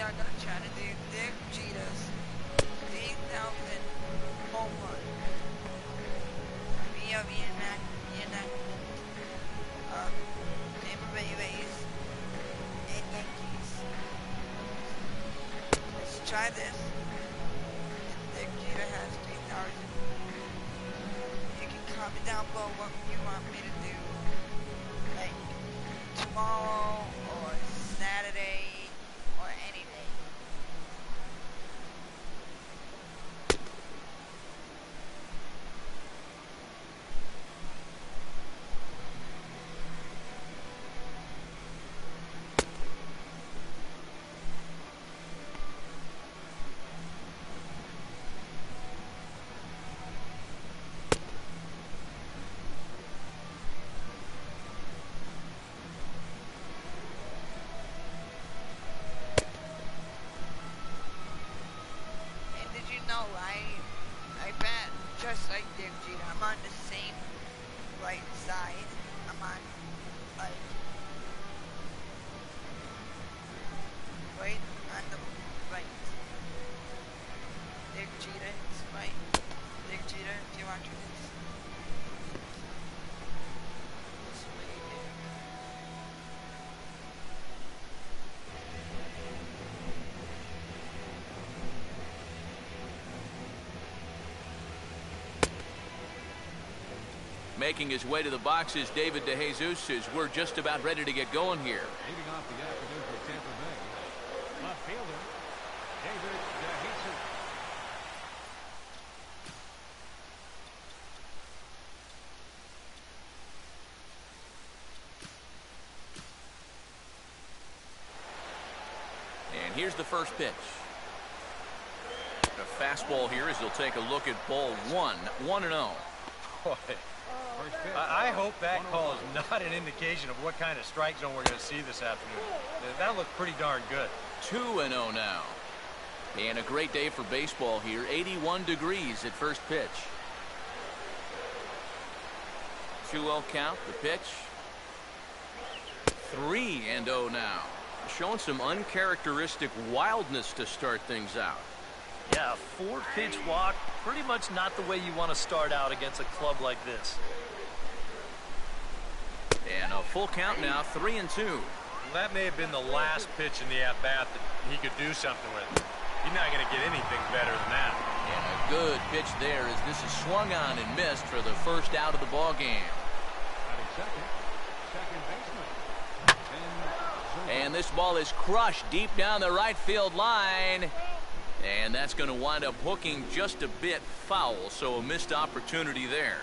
are going to try to do Derek Jeter's 8,000 home run via reenactment of Tampa Bay Rays and Yankees. Let's try this. Derek Jeter has 3,000. You can comment down below what you want me to do, like tomorrow or Saturday or any day. I bet just like Derek Jeter, I'm on the same right side. I'm on like right on the right. Derek Jeter is right. Derek Jeter, do you watch this? This way, Derek. Making his way to the boxes, David DeJesus, as we're just about ready to get going here. Leading off the afternoon for Tampa Bay, left fielder David DeJesus. And here's the first pitch. A fastball here as he'll take a look at ball one, 1-0. Boy, I hope that call is not an indication of what kind of strike zone we're going to see this afternoon. That looked pretty darn good. 2-0 now. And a great day for baseball here. 81 degrees at first pitch. 2-0 count, the pitch. 3-0 now. Showing some uncharacteristic wildness to start things out. Yeah, 4-pitch walk, pretty much not the way you want to start out against a club like this. And a full count now, 3-2. That may have been the last pitch in the at-bat that he could do something with. He's not going to get anything better than that. And a good pitch there as this is swung on and missed for the first out of the ball game. Second baseman. And this ball is crushed deep down the right field line. And that's going to wind up hooking just a bit foul, so a missed opportunity there.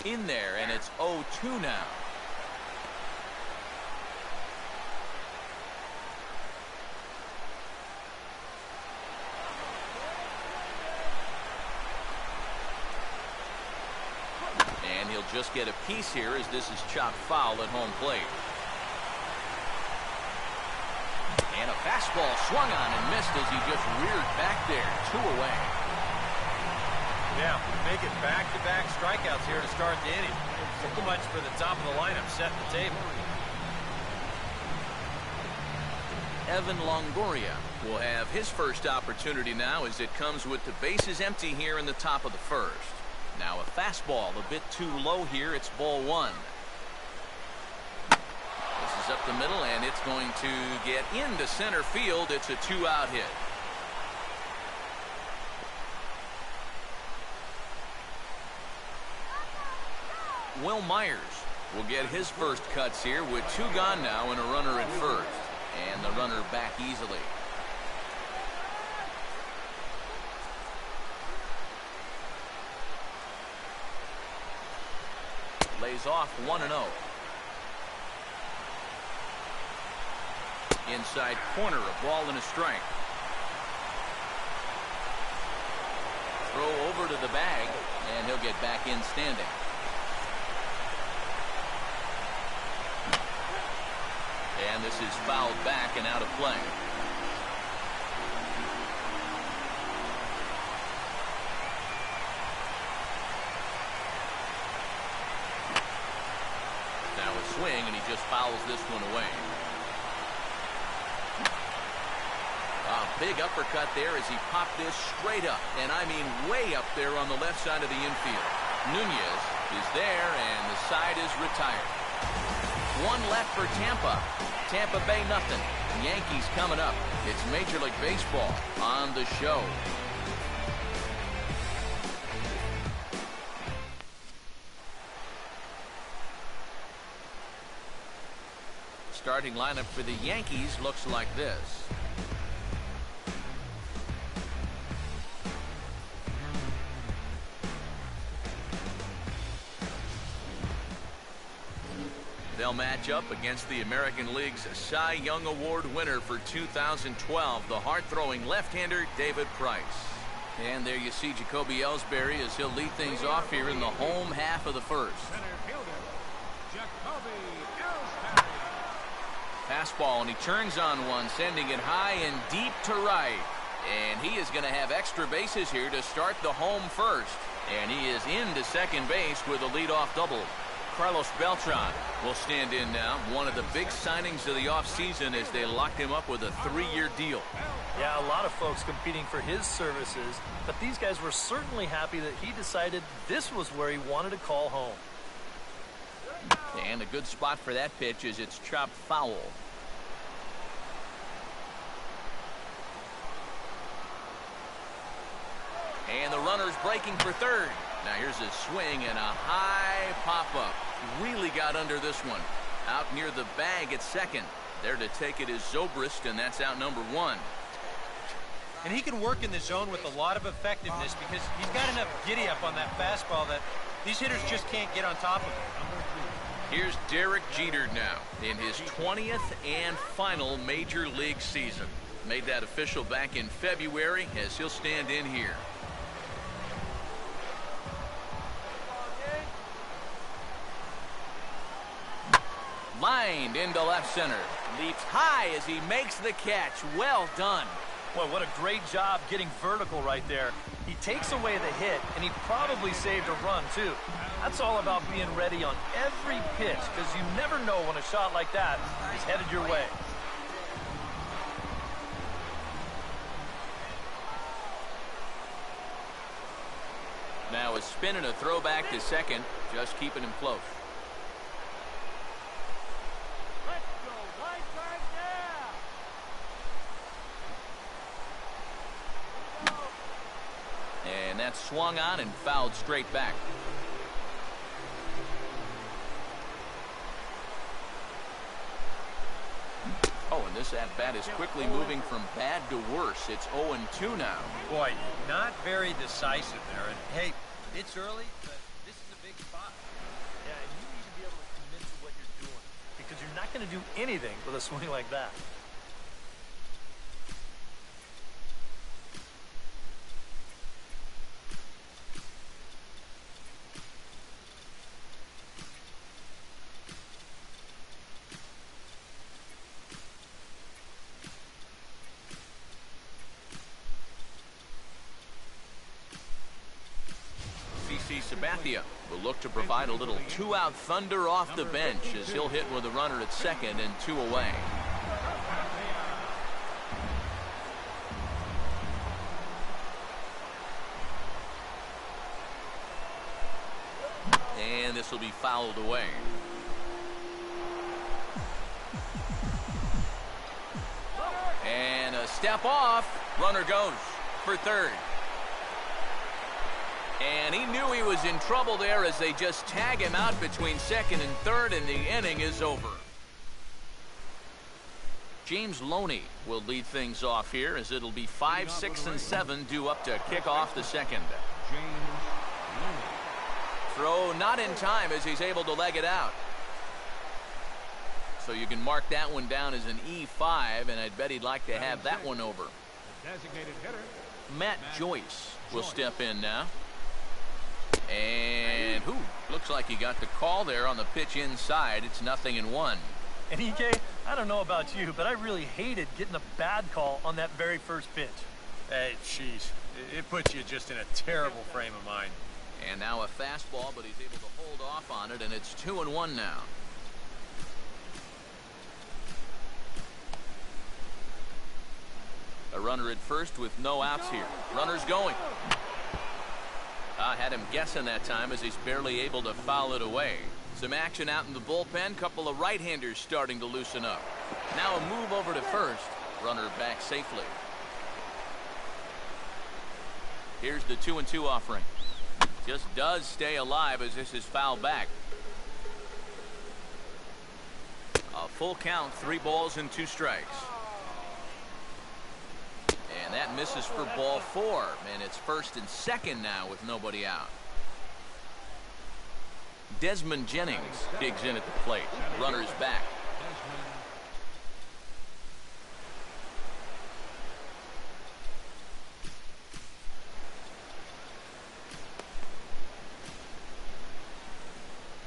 In there, and it's 0-2 now. And he'll just get a piece here as this is chopped foul at home plate. And a fastball swung on and missed as he just reared back there. 2 away. Yeah, make it back-to-back strikeouts here to start the inning. So much for the top of the lineup setting the table. Evan Longoria will have his first opportunity now as it comes with the bases empty here in the top of the first. Now a fastball a bit too low here. It's ball one. This is up the middle, and it's going to get into center field. It's a 2-out hit. Will Myers will get his first cuts here with 2 gone now and a runner at first. And the runner back easily. Lays off 1-0. Inside corner, a ball and a strike. Throw over to the bag, and he'll get back in standing. And this is fouled back and out of play. Now a swing, and he just fouls this one away. A big uppercut there as he popped this straight up, and I mean way up there on the left side of the infield. Nunez is there, and the side is retired. One left for Tampa. Tampa Bay nothing. Yankees coming up. It's Major League Baseball on the show. Starting lineup for the Yankees looks like this. They'll match up against the American League's Cy Young Award winner for 2012, the hard-throwing left-hander David Price. And there you see Jacoby Ellsbury as he'll lead things off here in the home half of the first. Center fielder, Jacoby Ellsbury. Fastball, and he turns on one, sending it high and deep to right. And he is going to have extra bases here to start the home first. And he is into second base with a leadoff double. Carlos Beltran will stand in now. One of the big signings of the offseason as they locked him up with a 3-year deal. Yeah, a lot of folks competing for his services, but these guys were certainly happy that he decided this was where he wanted to call home. And a good spot for that pitch is it's chopped foul. And the runner's breaking for third. Now here's a swing and a high pop-up. Really got under this one. Out near the bag at second. There to take it is Zobrist, and that's out number 1. And he can work in the zone with a lot of effectiveness because he's got enough giddy-up on that fastball that these hitters just can't get on top of him. Here's Derek Jeter now in his 20th and final Major League season. Made that official back in February as he'll stand in here. Lined into left center. Leaps high as he makes the catch. Well done. Boy, what a great job getting vertical right there. He takes away the hit, and he probably saved a run, too. That's all about being ready on every pitch, because you never know when a shot like that is headed your way. Now a spin and a throwback to second, just keeping him close. And that's swung on and fouled straight back. Oh, and this at-bat is quickly moving from bad to worse. It's 0-2 now. Boy, not very decisive there. And hey, it's early, but this is a big spot. Yeah, and you need to be able to commit to what you're doing, because you're not going to do anything with a swing like that. Sabathia will look to provide a little two-out thunder off the bench as he'll hit with a runner at second and 2 away. And this will be fouled away. And a step off. Runner goes for third. And he knew he was in trouble there as they just tag him out between second and third, and the inning is over. James Loney will lead things off here as it'll be 5, 6, and 7 due up to kick off the second. Throw not in time as he's able to leg it out. So you can mark that one down as an E5, and I'd bet he'd like to have that one over. Designated hitter, Matt Joyce will step in now. And looks like he got the call there on the pitch inside. It's 0-1. And EK, I don't know about you, but I really hated getting a bad call on that very first pitch. Hey, jeez. It puts you just in a terrible frame of mind. And now a fastball, but he's able to hold off on it, and it's 2-1 now. runner at first with no outs here. Runner's going. I had him guessing that time as he's barely able to foul it away. Some action out in the bullpen. Couple of right-handers starting to loosen up. Now a move over to first. Runner back safely. Here's the 2-2 offering. Just does stay alive as this is fouled back. A full count, 3 balls and 2 strikes. And that misses for ball 4. And it's first and second now with nobody out. Desmond Jennings digs in at the plate. Runner's back.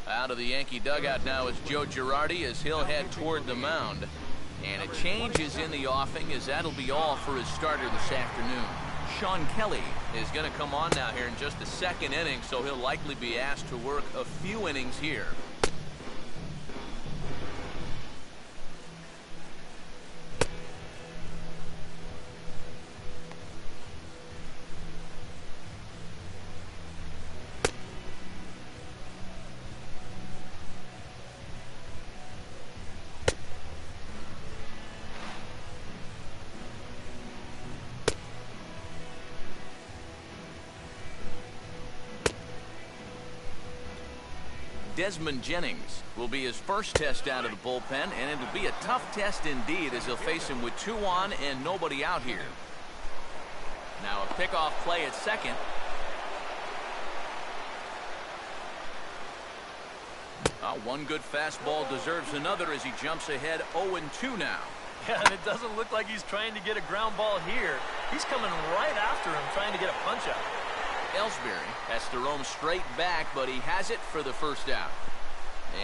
Out of the Yankee dugout now is Joe Girardi as he'll head toward the mound. And a change is in the offing as that'll be all for his starter this afternoon. Sean Kelly is going to come on now here in just the second inning, so he'll likely be asked to work a few innings here. Desmond Jennings will be his first test out of the bullpen, and it'll be a tough test indeed as he'll face him with 2 on and nobody out here. Now a pickoff play at second. One good fastball deserves another as he jumps ahead 0-2 now. Yeah, and it doesn't look like he's trying to get a ground ball here. He's coming right after him, trying to get a punch out. Ellsbury has to roam straight back, but he has it for the first out.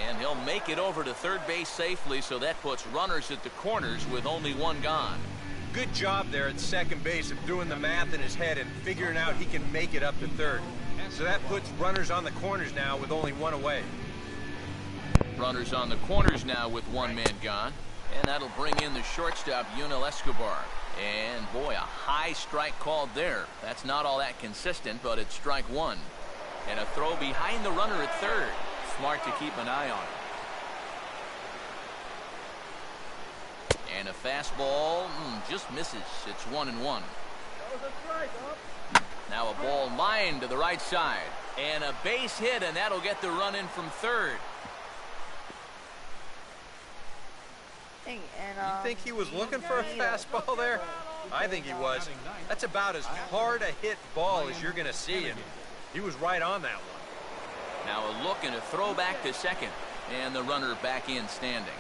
And he'll make it over to third base safely, so that puts runners at the corners with only 1 gone. Good job there at second base of doing the math in his head and figuring out he can make it up to third. So that puts runners on the corners now with only 1 away. Runners on the corners now with 1 man gone. And that'll bring in the shortstop, Yunel Escobar. And boy, a high strike called there. That's not all that consistent, but it's strike 1. And a throw behind the runner at third. Smart to keep an eye on it. And a fastball just misses. It's 1-1. Now a ball lined to the right side. And a base hit, and that'll get the run in from third. And, You think he was looking for a fastball there? I think he was. That's about as hard a hit ball as you're going to see, and he was right on that one. Now a look and a throw back to second, and the runner back in standing.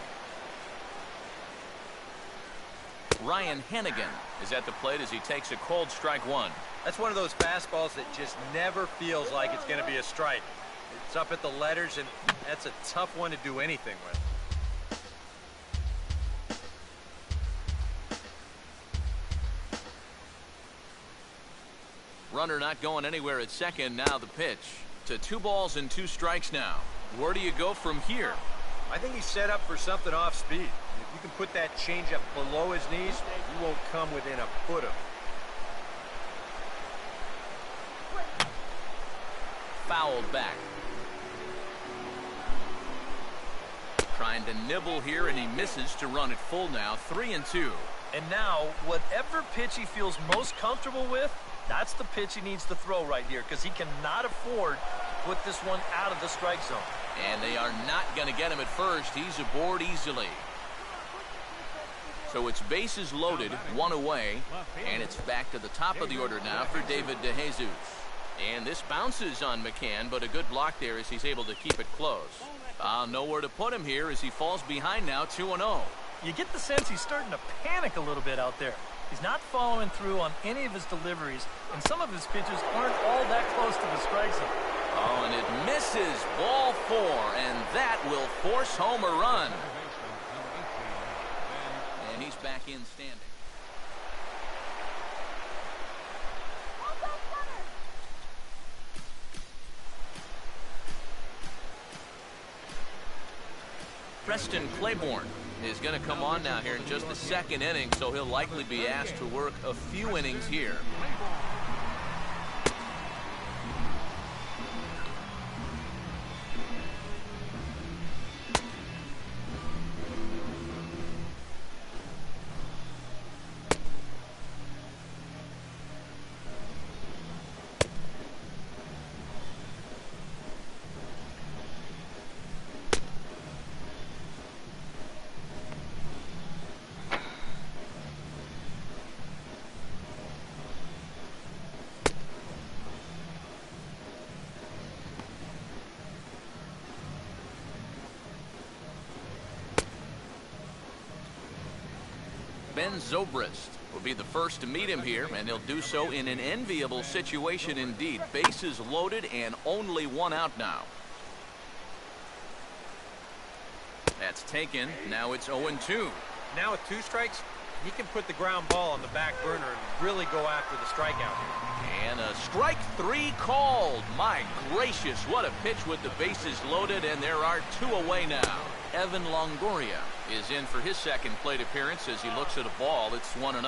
Ryan Hennigan is at the plate as he takes a cold strike 1. That's one of those fastballs that just never feels like it's going to be a strike. It's up at the letters, and that's a tough one to do anything with. Runner not going anywhere at second. Now the pitch to 2 balls and 2 strikes now. Where do you go from here? I think he's set up for something off speed. If you can put that changeup below his knees, you won't come within a foot of him. Fouled back. Trying to nibble here, and he misses to run it full now. 3-2. And now, whatever pitch he feels most comfortable with, that's the pitch he needs to throw right here, because he cannot afford to put this one out of the strike zone. And they are not going to get him at first. He's aboard easily. So it's bases loaded, 1 away, and it's back to the top of the order now for David DeJesus. And this bounces on McCann, but a good block there as he's able to keep it close. Nowhere to put him here as he falls behind now, 2-0. You get the sense he's starting to panic a little bit out there. He's not following through on any of his deliveries, and some of his pitches aren't all that close to the strike zone. Oh, and it misses. Ball 4, and that will force home a run. And he's back in standing. Preston Claiborne is going to come on now here in just the second inning, so he'll likely be asked to work a few innings here. Ben Zobrist will be the first to meet him here, and he'll do so in an enviable situation indeed. Bases loaded and only one out now. That's taken. Now it's 0-2. Now with 2 strikes, he can put the ground ball on the back burner and really go after the strikeout. And a strike 3 called. My gracious, what a pitch with the bases loaded, and there are 2 away now. Evan Longoria is in for his second plate appearance as he looks at a ball. It's 1-0.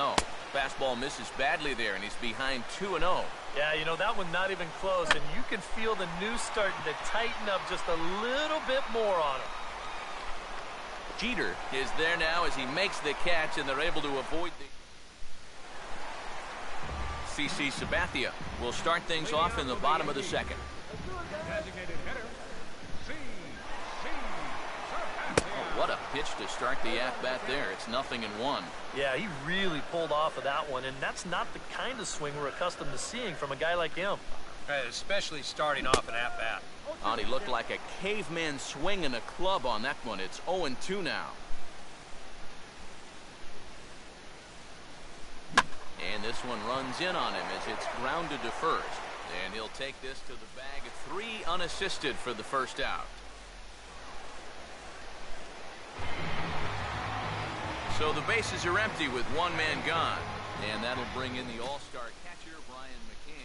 Fastball misses badly there, and he's behind 2-0. Yeah, you know, that one not even close, and you can feel the noose starting to tighten up just a little bit more on him. Jeter is there now as he makes the catch, and they're able to avoid the... CC Sabathia will start things off in the bottom of the second. Designated hitter, Oh, what a pitch to start the at-bat there. It's 0-1. Yeah, he really pulled off of that one, and that's not the kind of swing we're accustomed to seeing from a guy like him. Especially starting off an at-bat. And he looked like a caveman swinging a club on that one. It's 0-2 now. And this one runs in on him as it's grounded to first. And he'll take this to the bag. 3 unassisted for the first out. So the bases are empty with 1 man gone. And that'll bring in the all-star catcher, Brian McCann.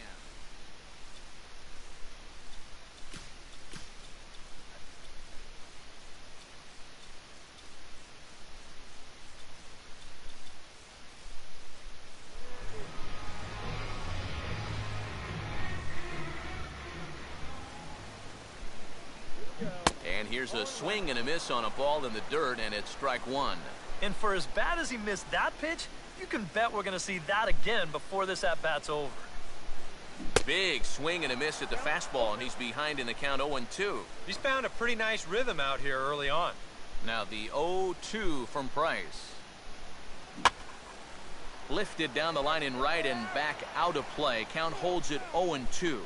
And here's a swing and a miss on a ball in the dirt, and it's strike 1. And for as bad as he missed that pitch, you can bet we're going to see that again before this at-bat's over. Big swing and a miss at the fastball, and he's behind in the count 0-2. He's found a pretty nice rhythm out here early on. Now the 0-2 from Price. Lifted down the line in right and back out of play. Count holds it 0-2.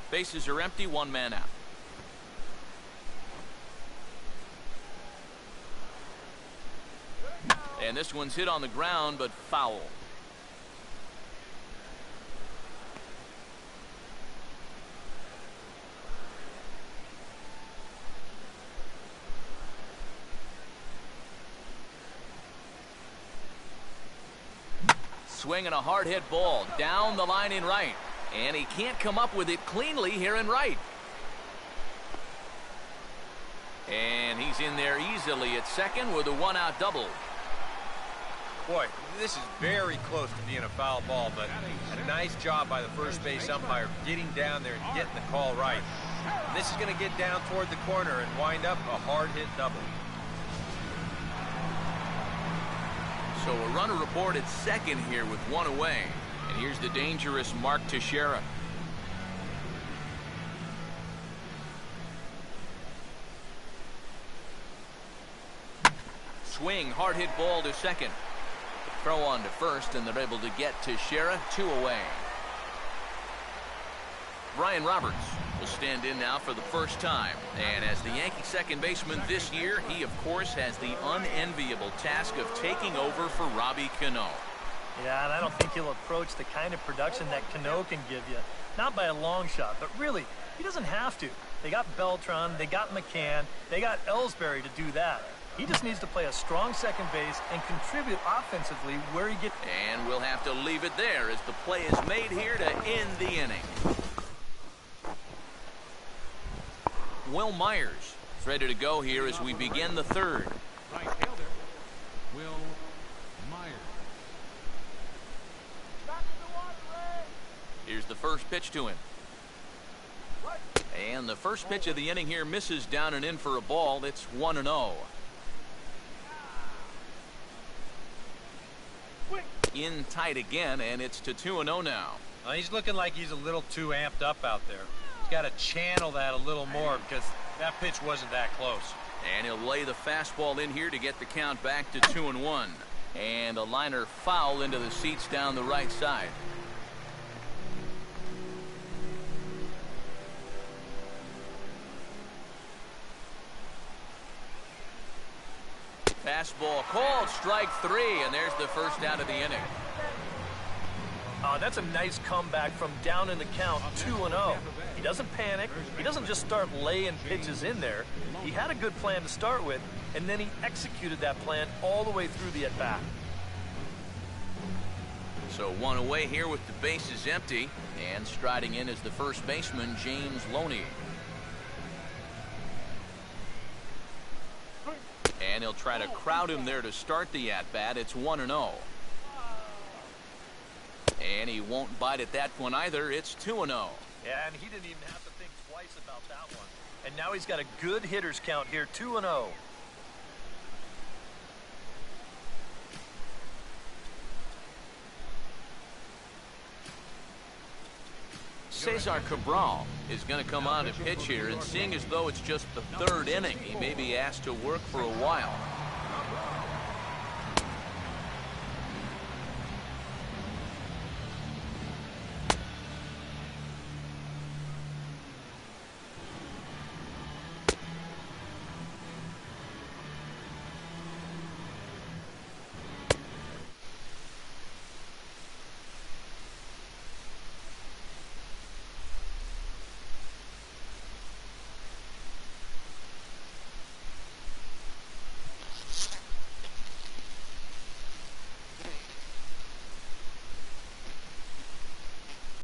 Bases are empty, 1 man out. And this one's hit on the ground, but foul. Swinging a hard hit ball down the line in right. And he can't come up with it cleanly here in right. And he's in there easily at second with a 1-out double. Boy, this is very close to being a foul ball, but a nice job by the first base umpire getting down there and getting the call right. And this is going to get down toward the corner and wind up a hard-hit double. So a runner report at second here with 1 away. And here's the dangerous Mark Teixeira. Swing, hard hit ball to second. Throw on to first, and they're able to get Teixeira 2 away. Brian Roberts will stand in now for the first time. And as the Yankee second baseman this year, he, of course, has the unenviable task of taking over for Robbie Cano. Yeah, and I don't think he'll approach the kind of production that Cano can give you. Not by a long shot, but really, he doesn't have to. They got Beltran, they got McCann, they got Ellsbury to do that. He just needs to play a strong second base and contribute offensively where he gets... And we'll have to leave it there as the play is made here to end the inning. Will Myers is ready to go here as we begin the third. right pitch to him. And the first pitch of the inning here misses down and in for a ball. It's 1-0. In tight again, and it's to 2-0 now. He's looking like he's a little too amped up out there. He's got to channel that a little more because that pitch wasn't that close. And he'll lay the fastball in here to get the count back to 2-1. And a liner foul into the seats down the right side. Fastball called, strike 3, and there's the first out of the inning. That's a nice comeback from down in the count, 2-0. He doesn't panic. He doesn't just start laying pitches in there. He had a good plan to start with, and then he executed that plan all the way through the at-bat. So one away here with the bases empty, and striding in is the first baseman, James Loney. And he'll try to crowd him there to start the at-bat. It's 1-0. And he won't bite at that one either. It's 2-0. Yeah, and he didn't even have to think twice about that one. And now he's got a good hitters count here, 2-0. Cesar Cabral is going to come on to pitch here, and seeing as though it's just the third inning, he may be asked to work for a while.